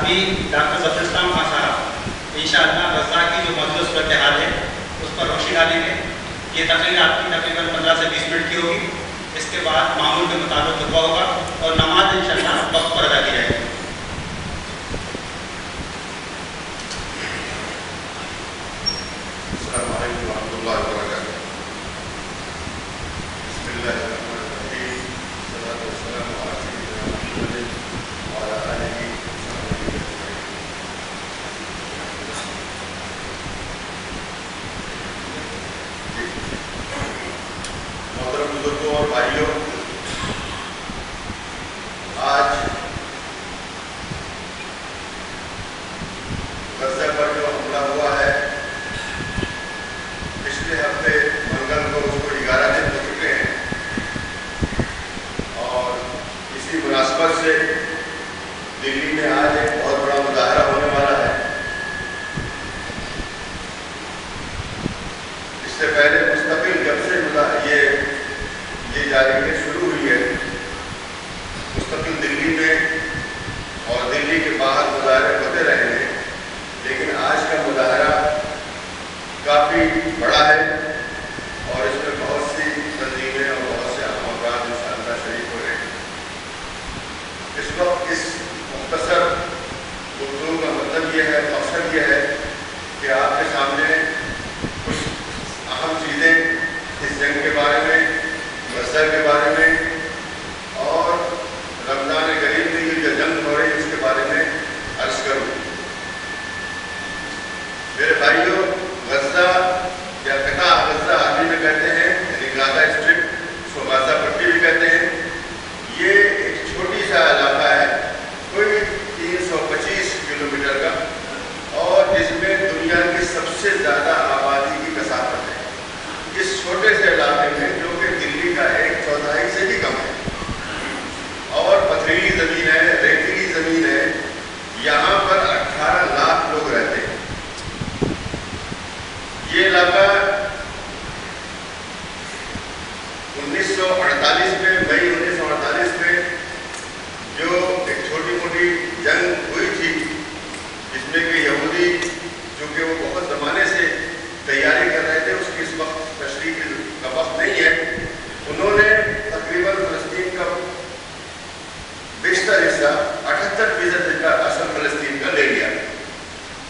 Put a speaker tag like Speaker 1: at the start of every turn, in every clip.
Speaker 1: بھی ڈاکٹر ظفر اسلام خان صاحب انشاءاللہ غزہ کی جو موجودہ صورتحال ہے اس پر روشنی ڈالیں گے. یہ تقریر آپ کی تقریباً 15 سے 20 منٹ کی ہوگی. اس کے بعد معمول کے مطابق خطبہ ہوگا اور نماز انشاءاللہ وقت پر ادا کی جائے گی.
Speaker 2: السلام علیکم ورحمۃ اللہ وبرکاتہ. بسم اللہ الرحمن الرحیم. والصلاة والسلام علی سیدنا محمد وعلی آلہ وصحبہ اجمعین. محترم بزرگوں اور بھائیوں، آج غزہ پر جو حملہ ہوا ہے، پچھلے ہفتے منگل کو اس کو 11 دن ہو چکے ہیں، اور اسی مناسبت سے دلی میں آج ایک بہت بڑا مظاہرہ ہونے والا ہے. اس سے پہلے مستقل جب سے یہ جارحیت شروع ہوئی ہے، مستقل دلی میں اور دلی کے باہر مظاہرے ہوتے رہے ہیں، لیکن آج کا مظاہرہ کافی بڑا ہے اور اس میں بہت سی تنظیمیں اور بہت سے اہم افراد انشاءاللہ شریک ہو رہے ہیں. اس وقت اس مختصر گفتگو کا مطلب یہ ہے، مقصد یہ ہے کہ آپ کے سامنے کچھ اہم چیزیں اس جنگ کے بارے میں، غزہ کے بارے میں اور رمضان کریم میں یہ جو جنگ ہو رہی ہے اس کے بارے میں عرض کروں. میرے بھائیوں، غزہ یا قطاع غزہ عربی میں کہتے ہیں، یعنی غزہ اسٹرپ، اس کو غزہ پٹی بھی کہتے ہیں. یہ ایک چھوٹی سا علاقہ ہے، کوئی 325 کلومیٹر کا، اور جس میں دنیا کی سب سے زیادہ آبادی کی کثافت ہے. اس چھوٹے سے علاقے میں، جو کہ دلی کا 1/4 سے بھی کم ہے، اور پتھریلی زمین ہے، ریتیلی زمین ہے، یہاں پر 18 لاکھ لوگ رہتے ہیں. یہ علاقہ 1948 میں، مئی 1948 میں جو ایک چھوٹی موٹی جنگ ہوئی تھی، جس میں کہ یہودی، چونکہ وہ بہت زمانے سے تیاری کر رہے تھے، اس کی اس وقت تشریح کا وقت نہیں ہے، انہوں نے تقریباً فلسطین کا بیشتر حصہ، 78% کا اصل فلسطین کا لے لیا.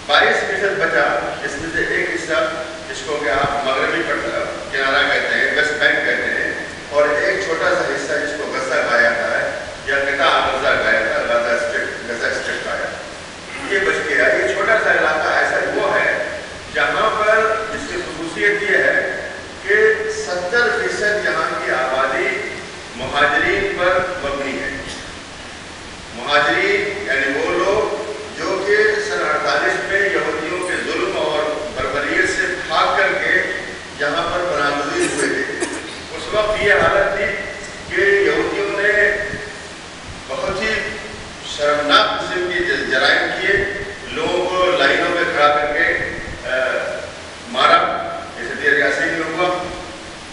Speaker 2: 22% بچا، جس میں سے ایک حصہ جس کو کہ آپ مغربی کنارہ کہتے ہیں، ویسٹ بینک کہتے ہیں، اور ایک چھوٹا سا حصہ جس کو غزہ کہا جاتا ہے یا قطاع غزہ کہا جاتا ہے، غزہ اسٹرپ کہا جاتا ہے، یہ بچ گیا. یہ چھوٹا سا علاقہ ایسا وہ ہے جہاں پر جس کی خصوصیت یہ ہے کہ 70% یہاں کی آبادی مہاجرین پر مبنی ہے. مہاجرین یعنی وہ لوگ جو کہ سن 48 میں یہودیوں کے ظلم اور بربریت سے بھاگ کر کے یہاں پر برآمدی ہوئے تھے. اس وقت یہ حالت تھی کہ یہودیوں نے بہت ہی شرمناک قسم کی جرائم کیے، لوگوں کو لائنوں میں کھڑا کر کے مارا، جیسے دیر یاسین میں ہوا،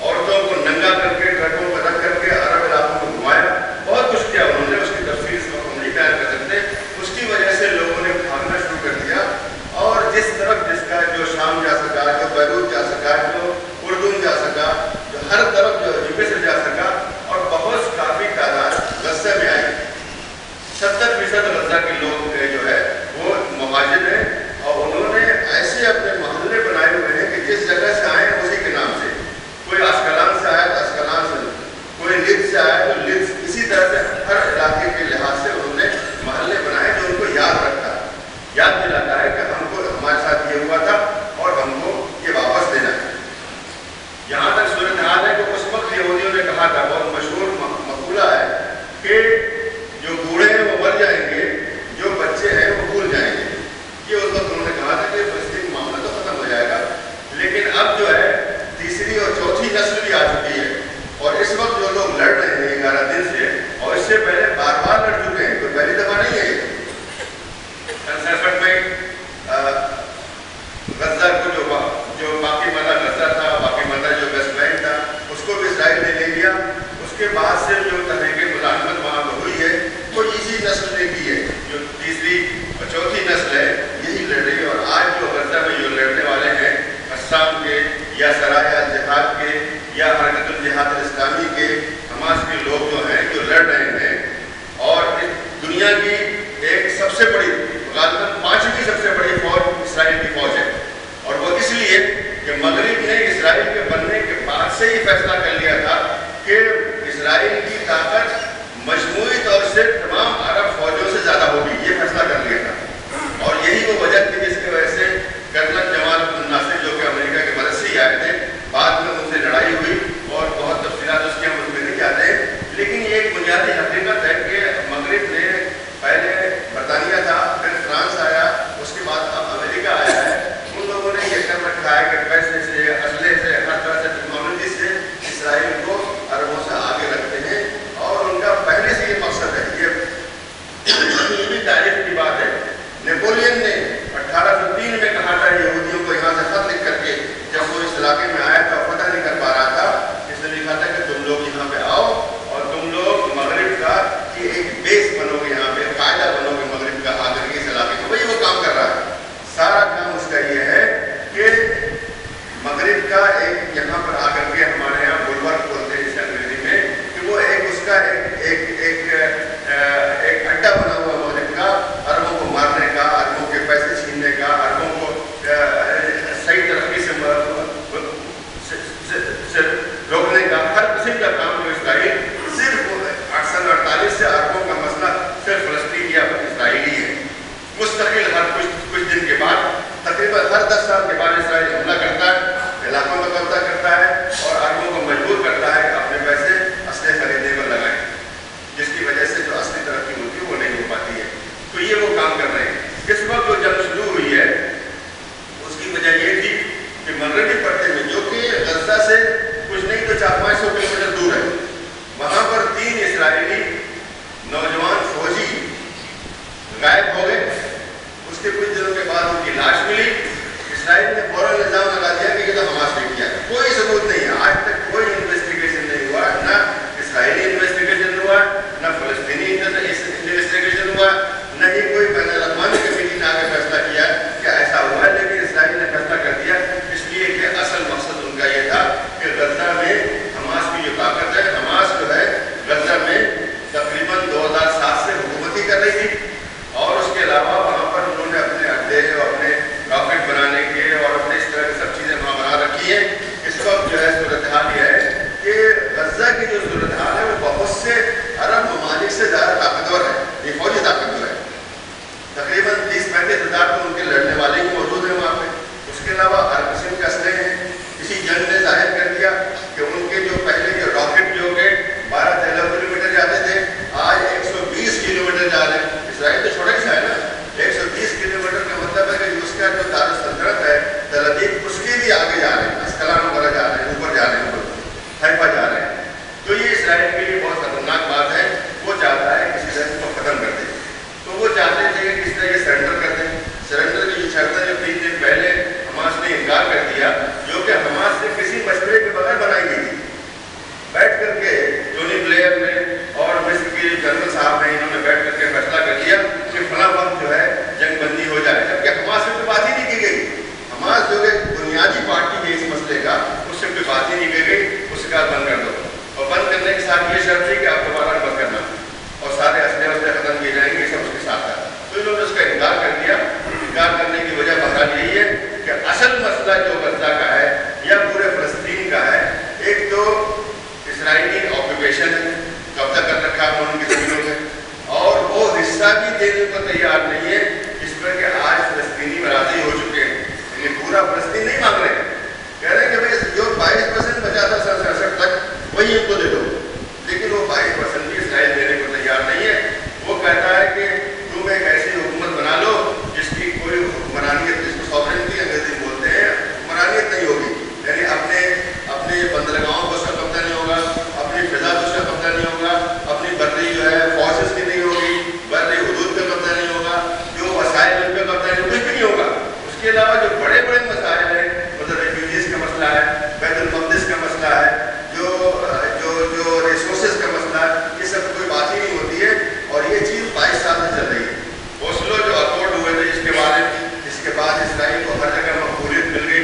Speaker 2: عورتوں کو ننگا کر کے ٹرکوں پر رکھ کر کے عرب علاقوں کو گھمایا، بہت کچھ کیا انہوں نے. اس کی تفصیل اس وقت ہم نہیں بیان کر القسام کے یا سرائے الجہاد کے یا حرکت الجہاد الاسلامی کے حماس کے لوگ جو ہیں جو لڑ رہے ہیں، اور دنیا کی ایک سب سے بڑی غالباً 5ویں سب سے بڑی فوج اسرائیل کی فوج ہے، اور وہ اس لیے کہ مغرب نے اسرائیل کے بننے کے بعد سے ہی فیصلہ کر لیا تھا کہ اسرائیل کی طاقت مجموعی طور سے تمام عرب فوجوں سے زیادہ ہوگی، یہ فیصلہ کر لیا تھا، اور یہی وہ وجہ تھی جس کی وجہ سے کرنل جمال عبد الناصر جو کہ امریکہ کی مدد سے ہی آئے تھے، بعد میں ان سے لڑائی ہوئی اور بہت تفصیلات اس کی ہم اس میں نہیں جاتے ہیں، لیکن یہ ایک بنیادی حقیقت ہے کہ مغرب نے پہلے برطانیہ تھا، پھر فرانس آیا، اس کے بعد اب امریکہ آیا ہے، ان لوگوں نے یہ کر رکھا ہے کہ پیسے سے، اسلحے سے، ہر طرح سے ٹیکنالوجی سے اسرائیل کو عربوں سے آگے رکھتے ہیں، اور ان کا پہلے سے یہ مقصد ہے۔ یہ بھی تاریخ کی بات ہے، نیپولین نے 1803 میں کہا تھا یہودیوں کو یہاں سے خط لکھ کر کے، جب وہ اس علاقے میں آیا تو فتح نہیں کر پا رہا تھا، اس نے لکھا تھا کہ تم لوگ یہاں پہ آؤ اور تم لوگ مغرب کا یہ ایک بیس بنو گے، یہاں پہ قاعدہ بنو گے مغرب کا آ کر کے اس علاقے کو۔ وہی وہ کام کر رہا ہے، سارا کام اس کا یہ ہے کہ مغرب کا ایک یہاں پر آ کر کے، ہمارے یہاں بلورک بولتے ہیں اس انگریزی میں، کہ وہ ایک اس کا ایک اڈا بنا ہوا مغرب کا، عربوں کو مارنے کا، عربوں کے پیسے چھیننے کا، عربوں کو صحیح ترقی سے روکنے کا، ہر قسم کا کام جو اسرائیل صرف 1948 سے عربوں کا مسئلہ صرف فلسطین یا اسرائیلی ہے۔ مستقل ہر کچھ دن کے بعد، تقریباً ہر 10 سال کے بعد اسرائیل حملہ کرتا ہے، علاقوں کا قبضہ کرتا ہے اور عربوں کو مجبور کرتا ہے کہ اپنے پیسے اسلحے خریدنے پر لگائیں، جس کی وجہ سے جو اصلی ترقی ہوتی ہے وہ نہیں ہو پاتی ہے۔ تو یہ وہ کام کر رہے ہیں۔ اس وقت جو جنگ شروع ہوئی ہے اس کی وجہ یہ تھی کہ مغربی پٹے میں، جو کہ غزہ سے کچھ نہیں تو 400-500 کلومیٹر دور ہے، وہاں پر 3 اسرائیلی نوجوان فوجی غائب ہو گئے۔ اس کے کچھ دنوں کے بعد ان کی لاش ملی۔ اسرائیل نے فوراً الزام لگا دیا کہ یہ تو حماس نے کیا۔ کوئی ثبوت نہیں ہے، آج تک کوئی انویسٹیگیشن نہیں ہوا، نہ اسرائیلی انویسٹیگیشن ہوا، نہ فلسطینی انویسٹیگیشن ہوا، نہ ہی کوئی بین الاقوامی کمیٹی نے آگے فیصلہ کیا کہ ایسا ہوا ہے، لیکن اسرائیل نے فیصلہ کر دیا، اس لیے کہ اصل مقصد ان کا یہ تھا کہ غزہ میں حماس کی جو طاقت ہے، حماس جو ہے غزہ میں تقریباً 2007 سے حکومت ہی کر رہی تھی، اور اس کے علاوہ وہاں پر انہوں نے اپنے اڈے اور اپنے راکٹ بنانے کے اور اپنے اس طرح کی سب چیزیں وہاں بنا رکھی ہیں۔ اس وقت جو ہے صورتحال یہ ہے کہ غزہ کی جو صورتحال ہے وہ بہت سے عرب ممالک سے زیادہ طاقتور ہے، یہ فوجی طاقتور ہے، تقریباً 30-35 ہزار تو ان کے لڑنے والے ہی موجود ہیں وہاں پہ، اس کے علاوہ ہر قسم کے اسلحے ہیں۔ اسی جنگ نے ظاہر کر دیا کہ ان کے جو پہلے کے راکٹ جو کہ 12-13 کلومیٹر جاتے تھے، آج 120 کلومیٹر جا رہے ہیں۔ اسرائیل تو چھوٹا ہی سا ہے نا، 120 کلومیٹر کا مطلب ہے کہ اس کا جو دارالسلطنت ہے تل ابیب، اس کے بھی آگے جا رہے ہیں، اسکلان وغیرہ جا رہے ہیں، اوپر جا رہے ہیں، حیفا جا رہے ہیں۔ تو یہ اسرائیل کے لیے بہت خطرناک بات ہے، وہ چاہتا ہے کسی طرح اس کو ختم کر دے۔ تو وہ چاہتے تھے کہ کس طرح یہ سرنڈر کر دیں۔ سرنڈر کی جو شرط ہے جو 3 دن پہلے حماس نے انکار کر دیا، جو کہ حماس سے کسی مشورے کے بغیر بنائی گئی تھی، بیٹھ کر کے ٹونی بلیئر نے اور مصر کے جنرل صاحب نے، انہوں نے بیٹھ کر کے فیصلہ کر لیا کہ فلاں وقت جو ہے جنگ بندی ہو جائے، جبکہ حماس سے کوئی بات ہی نہیں کی گئی۔ حماس جو کہ بنیادی پارٹی ہے اس مسئلے کا، اس سے کوئی بات ہی نہیں کی گئی، اس کا بند کر دو، اور بند کرنے کے ساتھ یہ شرط تھی کہ آپ دوبارہ مت کرنا، اور سارے اسلحے ختم کیے جائیں گے، سب اس کے ساتھ ہے۔ تو انہوں نے اس کا انکار کر دیا۔ انکار کرنے کی وجہ بہرحال یہی ہے کہ اصل مسئلہ جو غزہ کا ہے یا پورے فلسطین کا ہے، ایک تو اسرائیلی آکوپیشن قبضہ کر رکھا ہے ان کی زمینوں میں، اور وہ حصہ بھی دینے کو تیار نہیں ہے، جس پر کہ آج فلسطینی راضی ہو چکے ہیں، یعنی پورا فلسطین نہیں مانگ رہے، کہہ رہے ہیں کہ بھائی جو 22% بچا تھا 67 تک وہی ان کو دے دو، لیکن وہ 22% بھی اسرائیل دینے کو تیار نہیں ہے۔ وہ کہتا ہے کہ تم ایک ایسی حکومت بنا لو جس کی کوئی حکمرانیت، جس کو سوورنٹی انگریزی بولتے ہیں، حکمرانیت نہیں ہوگی، یعنی اپنے بندرگاہوں کو اس کا قبضہ نہیں ہوگا، اپنی فضا کو اس کا قبضہ نہیں ہوگا، اپنی بری جو ہے فورسز کی نہیں ہوگی، بری حدود کا قبضہ نہیں ہوگا، جو وسائل ان کا قبضہ نہیں، کچھ بھی نہیں ہوگا۔ اس کے علاوہ جو بڑے بڑے مسائل ہیں، مطلب ریفیوجیز کا مسئلہ ہے، بیت المقدس کا مسئلہ ہے، جو ریسورسز کا مسئلہ ہے، یہ سب کوئی بات ہی نہیں ہوتی ہے، اور یہ چیز 22 سال سے چل رہی ہے۔ اوسلو جو اکارڈ ہوئے تھے، جس کے بعد اسرائیل کو ہر جگہ مقبولیت مل گئی،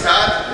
Speaker 2: 7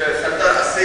Speaker 2: 70-80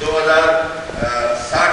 Speaker 2: 2060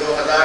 Speaker 2: 2000